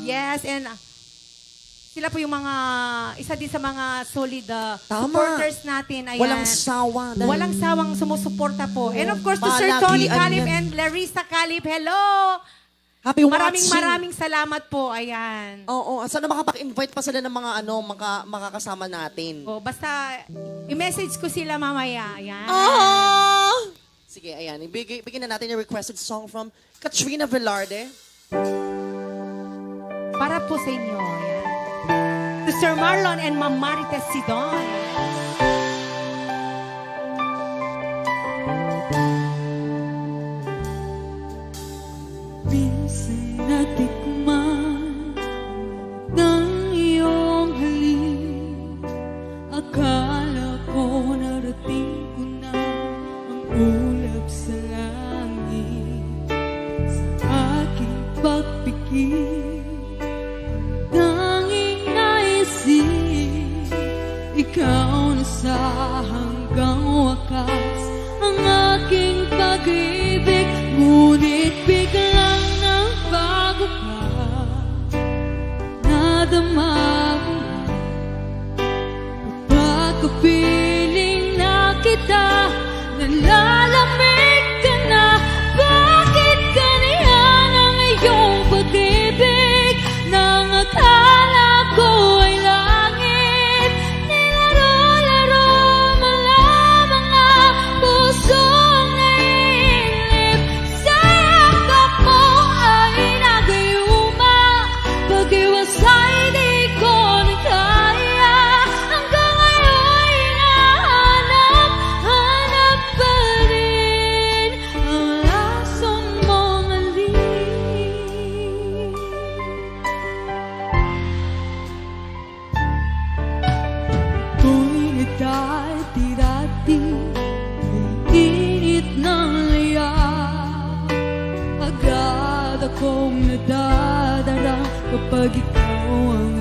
Yes, and sila po yung mga, isa din sa mga solid supporters natin. Ayan. Walang sawa. Walang sawang sumusuporta po. And of course, to Sir Tony Palagian Calip yan. and Larissa Calip, hello! Happy watching. Maraming salamat po. Ayan. Oo, sana makapag-invite pa sila ng mga makakasama natin. O, basta, i-message ko sila mamaya. Ayan. Sige, ayan. Bigyan na natin yung requested song from Katrina Velarde. Para po sa inyo. Ayan. To Sir Marlon and Ma'am Marites Sidon. Minsan natikman ng iyong halik, akala ko narating ko na ang ulap sa langit. Sa aking pagpikit, tanging naisip, ikaw na sa hanggang wakas ang aking pag-ibig. Ngunit biglang nang bago ka, nadama ko na pagkapiling na kita, nalalamig ka na. Bakit ganyan ang iyong pag-ibig? Nang akala ko ay langit, nilaro-laro mo lamang ang pusong naiinip. Sa yakap mo ay nagayuma, pag-iwas ay di ko na kaya. Hanggang ngayon hinahanap pa rin ang lasong mong alin. Ako'y nagdati-dati, init ng laya. Agad akong nadadara kapag ikaw ang